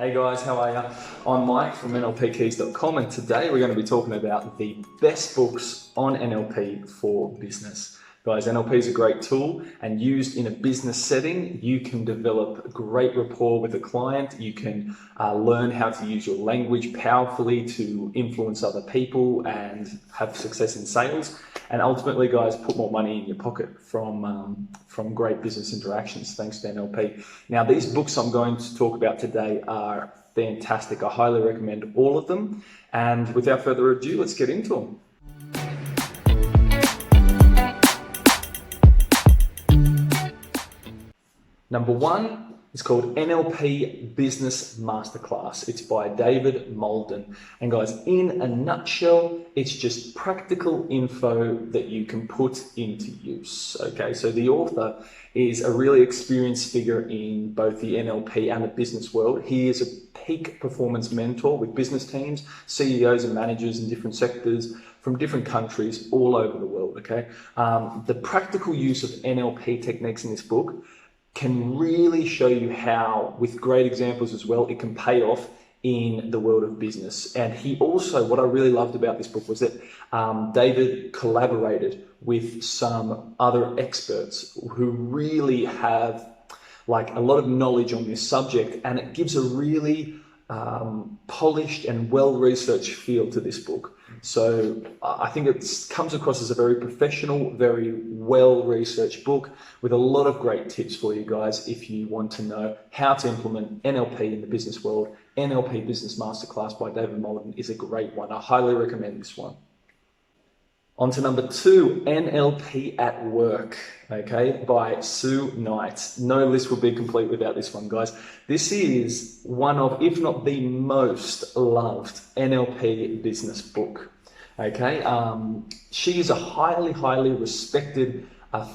Hey guys, how are you? I'm Mike from NLPkeys.com, and today we're going to be talking about the best books on NLP for business. Guys, NLP is a great tool, and used in a business setting, you can develop great rapport with a client. You can learn how to use your language powerfully to influence other people and have success in sales. And ultimately, guys, put more money in your pocket from great business interactions thanks to NLP. Now, these books I'm going to talk about today are fantastic. I highly recommend all of them. And without further ado, let's get into them. Number one is called NLP Business Masterclass. It's by David Malden. And guys, in a nutshell, it's just practical info that you can put into use. Okay, so the author is a really experienced figure in both the NLP and the business world. He is a peak performance mentor with business teams, CEOs and managers in different sectors from different countries all over the world. Okay, the practical use of NLP techniques in this book can really show you how, with great examples as well, it can pay off in the world of business. And he also, what I really loved about this book was that David collaborated with some other experts who really have like a lot of knowledge on this subject, and it gives a really polished and well-researched feel to this book. So I think it comes across as a very professional, very well-researched book with a lot of great tips for you guys if you want to know how to implement NLP in the business world. NLP Business Masterclass by David Malden is a great one. I highly recommend this one. On to number two, NLP at Work, okay, by Sue Knight. No list would be complete without this one, guys. This is one of, if not the most loved NLP business book, okay? She is a highly respected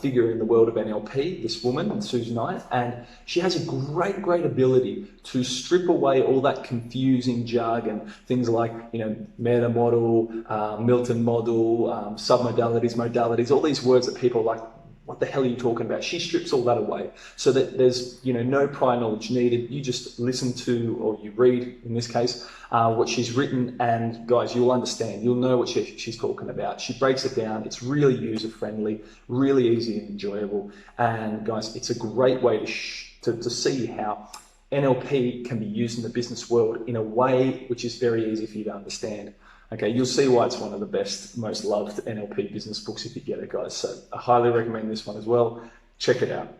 figure in the world of NLP, this woman, Sue Knight, and she has a great ability to strip away all that confusing jargon, things like, meta model, Milton model, submodalities, modalities, all these words that people are like, what the hell are you talking about? She strips all that away so that there's no prior knowledge needed. You just listen to, or you read in this case, what she's written, and guys, you'll understand. You'll know what she's talking about. She breaks it down. It's really user friendly, really easy and enjoyable. And guys, it's a great way to see how NLP can be used in the business world in a way which is very easy for you to understand. Okay, you'll see why it's one of the best, most loved NLP business books if you get it, guys. So I highly recommend this one as well. Check it out.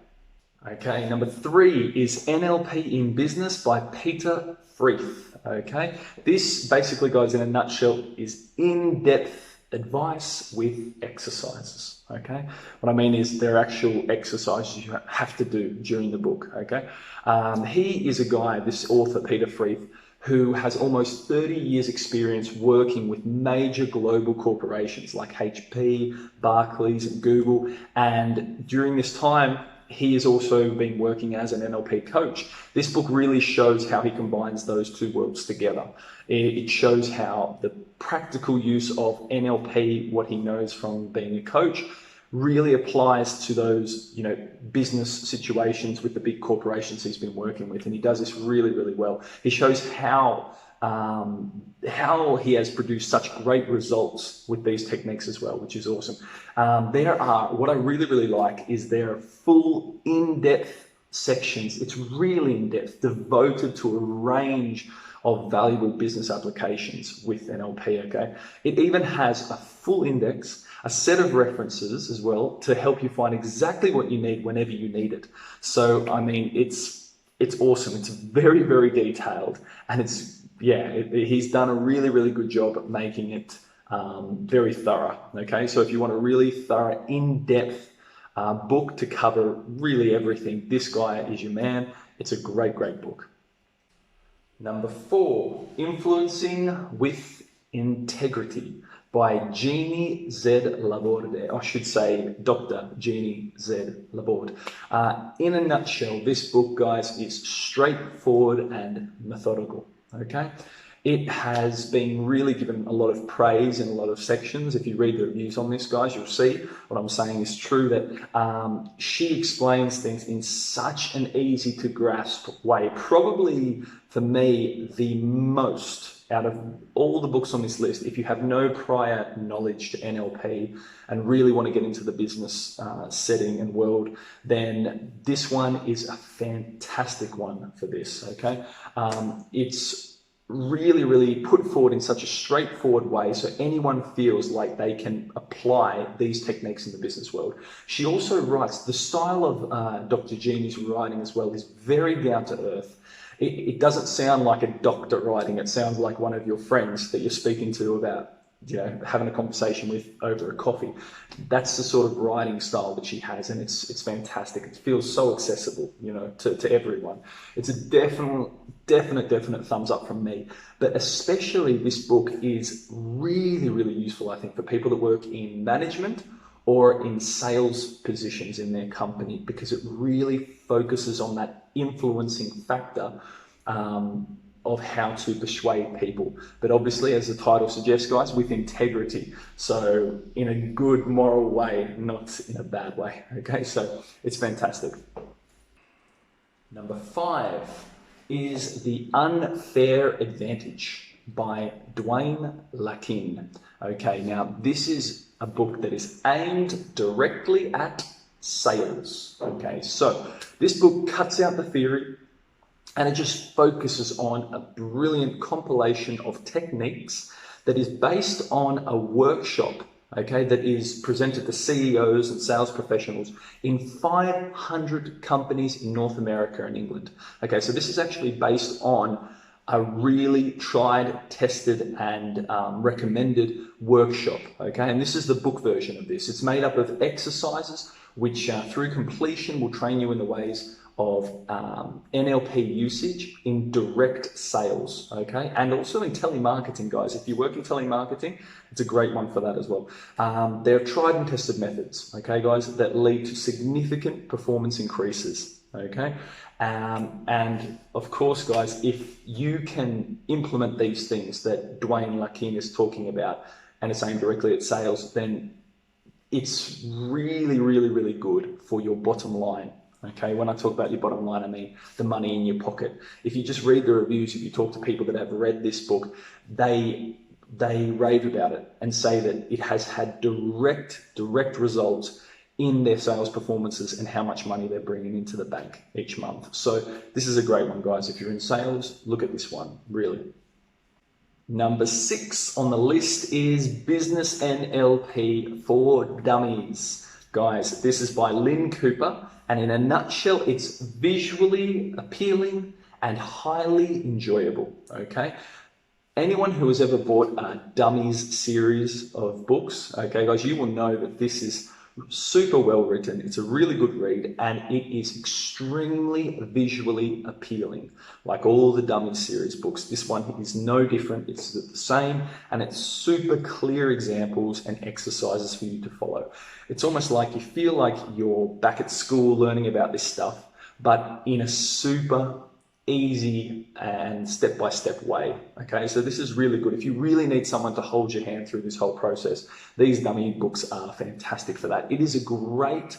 Okay, number three is NLP in Business by Peter Freeth. Okay, this basically, guys, in a nutshell, is in-depth advice with exercises. Okay, what I mean is there are actual exercises you have to do during the book. Okay, he is a guy, this author, Peter Freeth, who has almost 30 years experience working with major global corporations like HP, Barclays, and Google. And during this time, he has also been working as an NLP coach. This book really shows how he combines those two worlds together. It shows how the practical use of NLP, what he knows from being a coach, really applies to those, business situations with the big corporations he's been working with, and he does this really well. He shows how he has produced such great results with these techniques as well, which is awesome. What I really like is there are full in-depth sections. It's really in-depth, devoted to a range of valuable business applications with NLP, okay? It even has a full index, a set of references as well to help you find exactly what you need whenever you need it. So, I mean, it's awesome. It's very detailed, and he's done a really good job at making it very thorough, okay? So if you want a really thorough, in-depth book to cover really everything, this guy is your man. It's a great book. Number four, Influencing with Integrity by Jeannie Z. Laborde. I should say Dr. Jeannie Z. Laborde. In a nutshell, this book, guys, is straightforward and methodical, okay? It has been really given a lot of praise in a lot of sections. If you read the reviews on this, guys, you'll see what I'm saying is true, that she explains things in such an easy to grasp way. Probably for me, the most out of all the books on this list. If you have no prior knowledge to NLP and really want to get into the business setting and world, then this one is a fantastic one for this, okay? It's really put forward in such a straightforward way so anyone feels like they can apply these techniques in the business world. She also writes, the style of Dr. Jeannie's writing as well is very down to earth. It doesn't sound like a doctor writing. It sounds like one of your friends that you're speaking to about, you know, having a conversation with over a coffee. That's the sort of writing style that she has, and it's fantastic. It feels so accessible, you know, to everyone. It's a definite thumbs up from me. But especially this book is really useful, I think, for people that work in management or in sales positions in their company, because it really focuses on that influencing factor of how to persuade people. But obviously, as the title suggests, guys, with integrity. So in a good moral way, not in a bad way. Okay, so it's fantastic. Number 5 is The Unfair Advantage by Dwayne Lakin. Okay, now this is a book that is aimed directly at sales. Okay, so this book cuts out the theory and it just focuses on a brilliant compilation of techniques that is based on a workshop, okay, that is presented to CEOs and sales professionals in 500 companies in North America and England. Okay, so this is actually based on a really tried, tested, and recommended workshop, okay? And this is the book version of this. It's made up of exercises which through completion will train you in the ways of NLP usage in direct sales, okay? And also in telemarketing, guys. If you work in telemarketing, it's a great one for that as well. They're tried and tested methods, okay, guys, that lead to significant performance increases, okay? And of course, guys, if you can implement these things that Dwayne Lakin is talking about and it's aimed directly at sales, then it's really good for your bottom line. Okay, when I talk about your bottom line, I mean the money in your pocket. If you just read the reviews, if you talk to people that have read this book, they rave about it and say that it has had direct results in their sales performances and how much money they're bringing into the bank each month. So this is a great one, guys. If you're in sales, look at this one, really. Number 6 on the list is Business NLP for Dummies. Guys, this is by Lynn Cooper, and in a nutshell, it's visually appealing and highly enjoyable, okay? Anyone who has ever bought a Dummies series of books, okay, guys, you will know that this is super well written. It's a really good read, and it is extremely visually appealing. Like all the Dummies series books, this one is no different. It's the same, and it's super clear examples and exercises for you to follow. It's almost like you feel like you're back at school learning about this stuff, but in a super easy and step-by-step way. Okay, so this is really good. If you really need someone to hold your hand through this whole process, these dummy books are fantastic for that. It is a great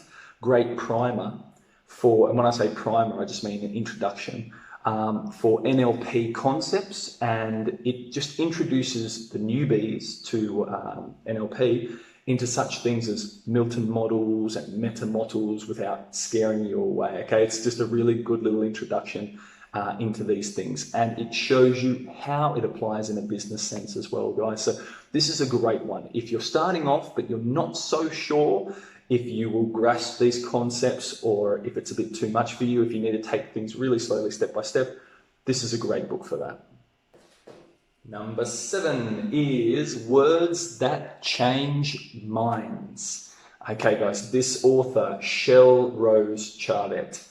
primer for, and when I say primer, I just mean an introduction for NLP concepts, and it just introduces the newbies to NLP into such things as Milton models and meta models without scaring you away. Okay, it's just a really good little introduction into these things, and it shows you how it applies in a business sense as well, guys. So this is a great one. If you're starting off but you're not so sure if you will grasp these concepts, or if it's a bit too much for you, if you need to take things really slowly, step by step, this is a great book for that. Number 7 is Words That Change Minds. Okay, guys, this author, Shel Rose Chardet,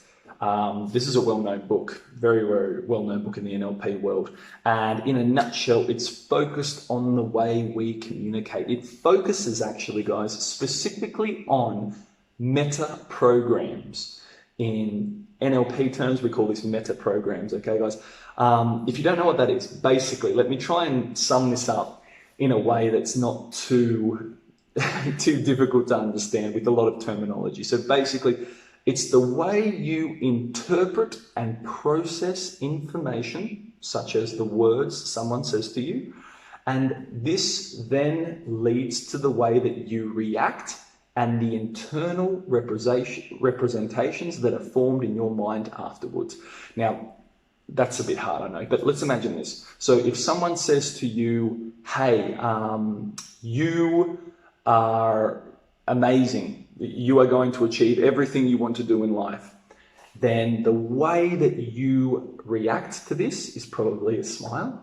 this is a well-known book, very well-known book in the NLP world. And in a nutshell, it's focused on the way we communicate. It focuses actually, guys, specifically on meta programs in NLP terms, we call this meta programs. Okay, guys. If you don't know what that is, basically, let me try and sum this up in a way that's not too too difficult to understand with a lot of terminology. So basically, it's the way you interpret and process information, such as the words someone says to you, and this then leads to the way that you react and the internal representations that are formed in your mind afterwards. Now, that's a bit hard, I know, but let's imagine this. So if someone says to you, hey, you are amazing, you are going to achieve everything you want to do in life, then the way that you react to this is probably a smile.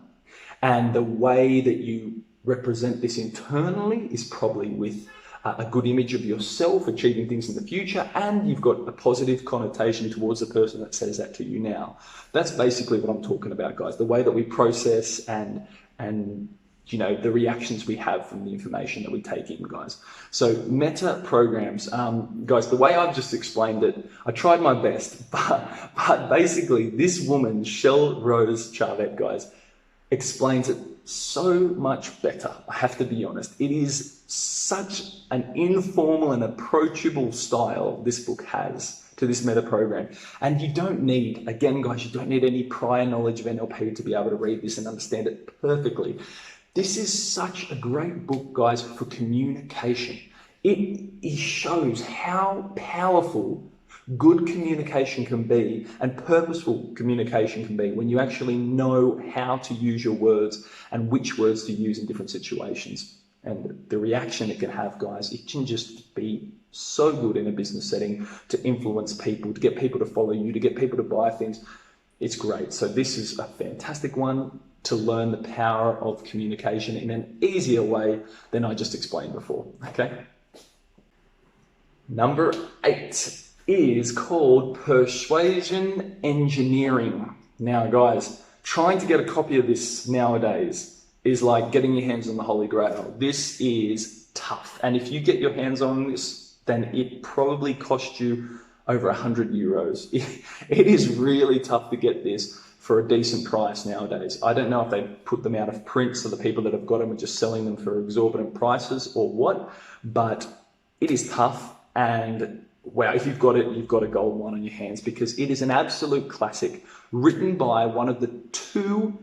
And the way that you represent this internally is probably with a good image of yourself achieving things in the future, and you've got a positive connotation towards the person that says that to you now. That's basically what I'm talking about, guys. The way that we process and you know, the reactions we have from the information that we take in, guys. So meta programs, guys, the way I've just explained it, I tried my best, but basically this woman, Shel Rose Charvet, guys, explains it so much better. I have to be honest. It is such an informal and approachable style this book has to this meta program. And you don't need, again, guys, you don't need any prior knowledge of NLP to be able to read this and understand it perfectly. This is such a great book, guys, for communication. It shows how powerful good communication can be and purposeful communication can be when you actually know how to use your words and which words to use in different situations. And the reaction it can have, guys, it can just be so good in a business setting to influence people, to get people to follow you, to get people to buy things. It's great. So this is a fantastic one to learn the power of communication in an easier way than I just explained before, okay? Number 8 is called Persuasion Engineering. Now, guys, trying to get a copy of this nowadays is like getting your hands on the Holy Grail. This is tough. And if you get your hands on this, then it probably cost you over 100 euros. It is really tough to get this for a decent price nowadays. I don't know if they put them out of print, so the people that have got them are just selling them for exorbitant prices or what, but it is tough. And wow, if you've got it, you've got a gold one on your hands, because it is an absolute classic written by one of the 2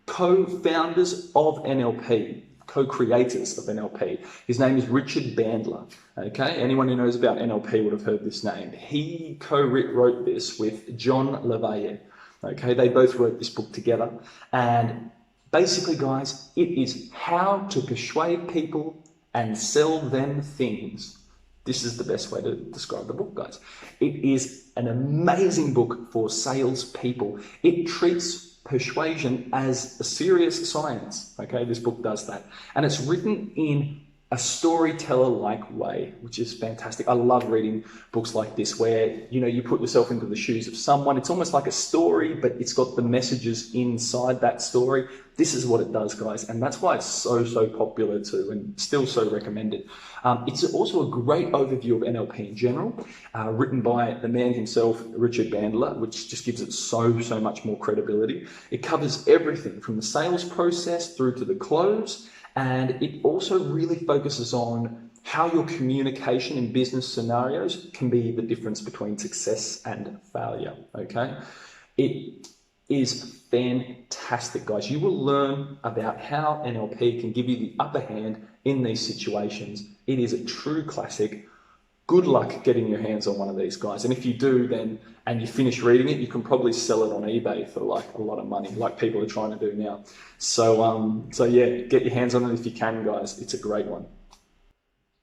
co-founders of NLP, co-creators of NLP. His name is Richard Bandler. Okay, anyone who knows about NLP would have heard this name. He co-wrote this with John LaValle. Okay, they both wrote this book together. And basically, guys, it is how to persuade people and sell them things. This is the best way to describe the book, guys. It is an amazing book for salespeople. It treats persuasion as a serious science. Okay, this book does that. And it's written in a storyteller-like way, which is fantastic. I love reading books like this where, you know, you put yourself into the shoes of someone. It's almost like a story, but it's got the messages inside that story. This is what it does, guys. And that's why it's so popular too, and still so recommended. It's also a great overview of NLP in general, written by the man himself, Richard Bandler, which just gives it so much more credibility. It covers everything from the sales process through to the close. And it also really focuses on how your communication in business scenarios can be the difference between success and failure, okay? It is fantastic, guys. You will learn about how NLP can give you the upper hand in these situations. It is a true classic. Good luck getting your hands on one of these, guys. And if you do, then, and you finish reading it, you can probably sell it on eBay for like a lot of money, like people are trying to do now. So yeah, get your hands on it if you can, guys. It's a great one.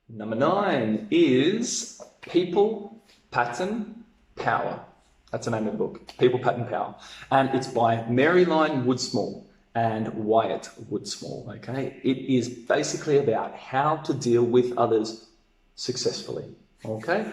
Number 9 is People, Pattern, Power. That's the name of the book, People, Pattern, Power. And it's by Maryline Woodsmall and Wyatt Woodsmall, okay? It is basically about how to deal with others successfully. Okay,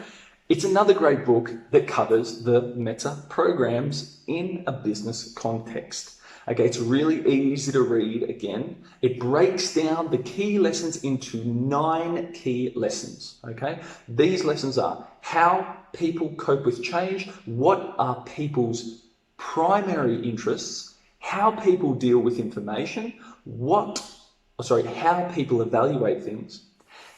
It's another great book that covers the meta programs in a business context. Okay, it's really easy to read again. It breaks down the key lessons into 9 key lessons. Okay, these lessons are how people cope with change, what are people's primary interests, how people deal with information, how people evaluate things,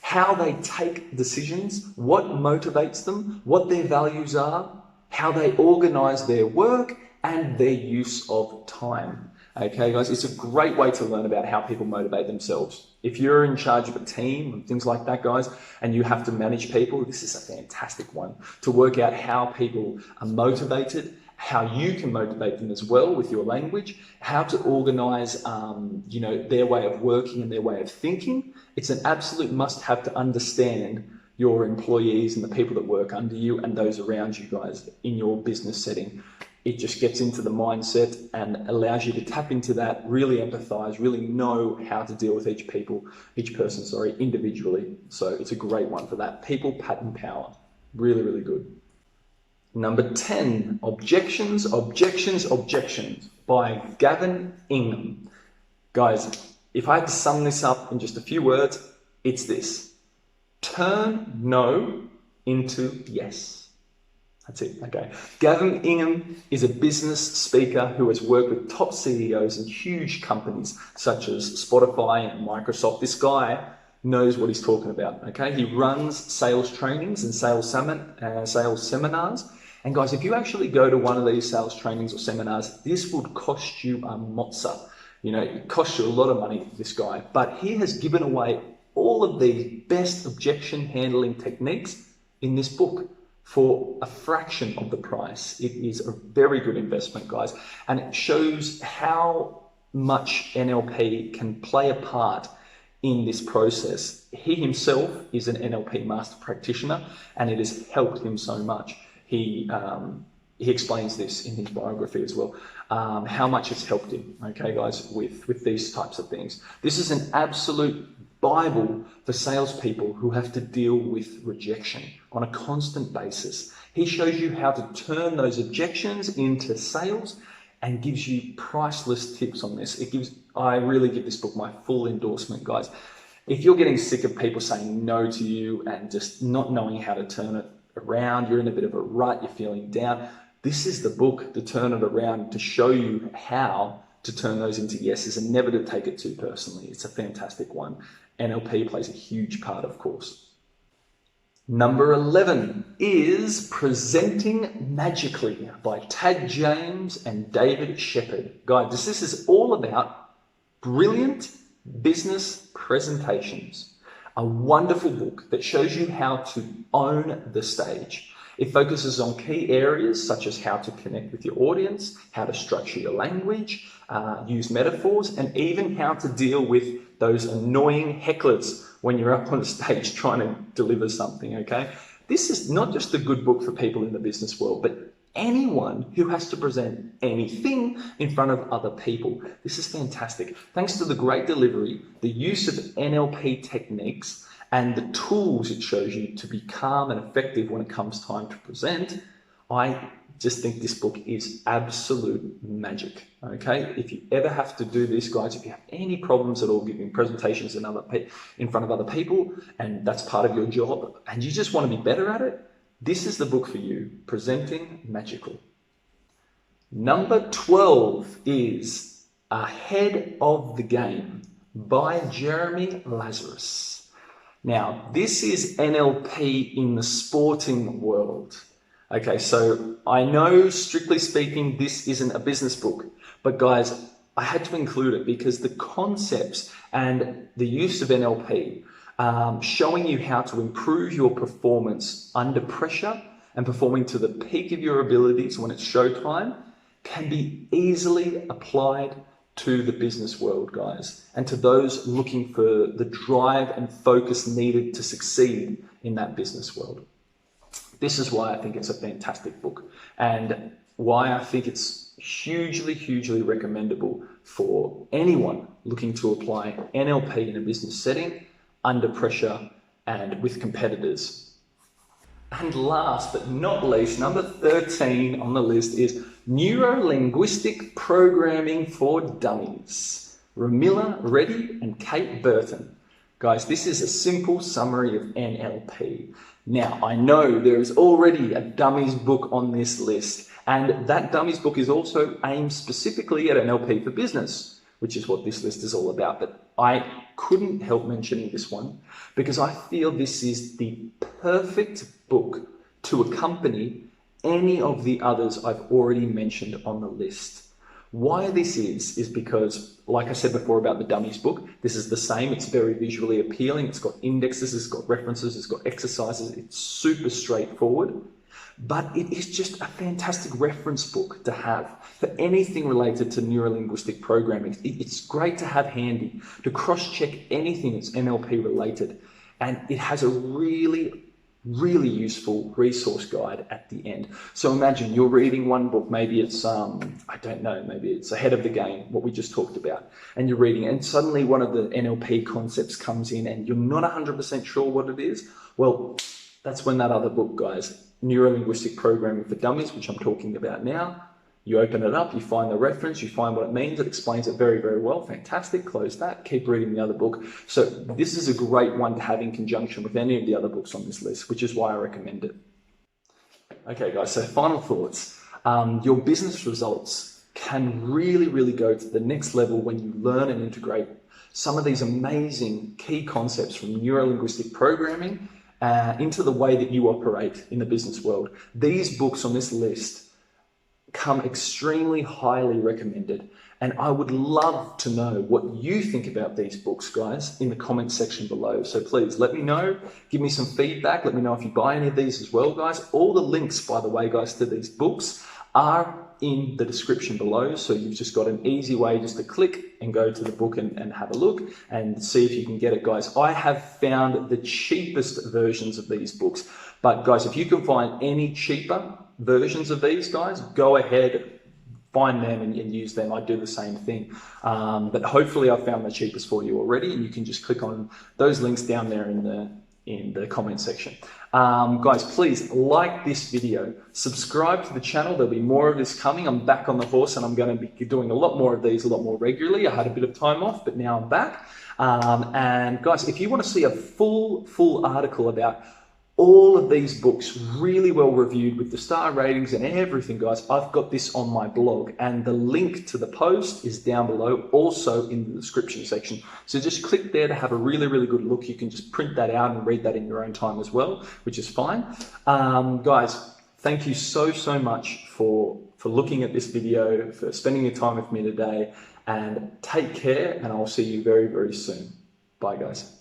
how they take decisions, what motivates them, what their values are, how they organize their work, and their use of time. Okay, guys, it's a great way to learn about how people motivate themselves. If you're in charge of a team and things like that, guys, and you have to manage people, this is a fantastic one to work out how people are motivated, how you can motivate them as well with your language, how to organize, their way of working and their way of thinking. It's an absolute must-have to understand your employees and the people that work under you and those around you, guys, in your business setting. It just gets into the mindset and allows you to tap into that, really empathize, really know how to deal with each person, individually. So it's a great one for that. People, Pattern, Power. Really, really good. Number 10, Objections by Gavin Ingham. Guys, if I had to sum this up in just a few words, it's this. Turn no into yes. That's it, okay. Gavin Ingham is a business speaker who has worked with top CEOs in huge companies such as Spotify and Microsoft. This guy knows what he's talking about, okay? He runs sales trainings and sales seminars. And guys, if you actually go to one of these sales trainings or seminars, this would cost you a mozza. It costs you a lot of money, this guy. But he has given away all of the best objection handling techniques in this book for a fraction of the price. It is a very good investment, guys. And it shows how much NLP can play a part in this process. He himself is an NLP master practitioner, and it has helped him so much. He explains this in his biography as well, how much it's helped him, okay, guys, with these types of things. This is an absolute Bible for salespeople who have to deal with rejection on a constant basis. He shows you how to turn those objections into sales and gives you priceless tips on this. I really give this book my full endorsement, guys. If you're getting sick of people saying no to you and just not knowing how to turn it around, you're in a bit of a rut, you're feeling down, this is the book to turn it around, to show you how to turn those into yeses and never to take it too personally. It's a fantastic one. NLP plays a huge part, of course. Number 11 is Presenting Magically by Tad James and David Shepard. Guys, this is all about brilliant business presentations. A wonderful book that shows you how to own the stage. It focuses on key areas such as how to connect with your audience, how to structure your language, use metaphors, and even how to deal with those annoying hecklers when you're up on stage trying to deliver something, okay? This is not just a good book for people in the business world, but anyone who has to present anything in front of other people. This is fantastic. Thanks to the great delivery, the use of NLP techniques, and the tools it shows you to be calm and effective when it comes time to present, I just think this book is absolute magic, okay? If you ever have to do this, guys, if you have any problems at all giving presentations in front of other people, and that's part of your job, and you just want to be better at it, this is the book for you, Presenting Magical. Number 12 is Ahead of the Game by Jeremy Lazarus. Now, this is NLP in the sporting world. Okay, so I know, strictly speaking, this isn't a business book, but guys, I had to include it because the concepts and the use of NLP, showing you how to improve your performance under pressure and performing to the peak of your abilities when it's showtime, can be easily applied to the business world, guys, and to those looking for the drive and focus needed to succeed in that business world. This is why I think it's a fantastic book, and why I think it's hugely, hugely recommendable for anyone looking to apply NLP in a business setting, under pressure, and with competitors. And last but not least, number 13 on the list is Neuro Linguistic Programming for Dummies. Ramila Reddy and Kate Burton. Guys, this is a simple summary of NLP. Now, I know there is already a Dummies book on this list, and that Dummies book is also aimed specifically at NLP for Business, which is what this list is all about. But I couldn't help mentioning this one because I feel this is the perfect book to accompany any of the others I've already mentioned on the list. Why this is because, like I said before about the Dummies book, this is the same. It's very visually appealing. It's got indexes, it's got references, it's got exercises. It's super straightforward. But it is just a fantastic reference book to have for anything related to neuro-linguistic programming. It's great to have handy to cross-check anything that's NLP related. And it has a really useful resource guide at the end. So imagine you're reading one book, maybe it's, I don't know, maybe it's Ahead of the Game, what we just talked about, and you're reading it, and suddenly one of the NLP concepts comes in and you're not 100% sure what it is. Well, that's when that other book, guys, Neuro Linguistic Programming for Dummies, which I'm talking about now, you open it up, you find the reference, you find what it means, it explains it very well. Fantastic, close that, keep reading the other book. So this is a great one to have in conjunction with any of the other books on this list, which is why I recommend it. Okay guys, so final thoughts. Your business results can really go to the next level when you learn and integrate some of these amazing key concepts from neuro-linguistic programming into the way that you operate in the business world. These books on this list come extremely highly recommended, and I would love to know what you think about these books, guys, in the comment section below. So please let me know, give me some feedback, let me know if you buy any of these as well, guys. All the links, by the way, guys, to these books are in the description below, so you've just got an easy way just to click and go to the book and have a look and see if you can get it, guys. I have found the cheapest versions of these books, but guys, if you can find any cheaper versions of these, guys, go ahead, find them and use them. I do the same thing, but hopefully I've found the cheapest for you already, and you can just click on those links down there in the comment section. Guys, please like this video, subscribe to the channel. There'll be more of this coming. I'm back on the horse and I'm going to be doing a lot more of these a lot more regularly. I had a bit of time off, but now I'm back. And guys, if you want to see a full article about all of these books, really well reviewed with the star ratings and everything, guys, I've got this on my blog, and the link to the post is down below, also in the description section. So just click there to have a really good look. You can just print that out and read that in your own time as well, which is fine. Guys, thank you so much for looking at this video, for spending your time with me today, and take care, and I'll see you very soon. Bye, guys.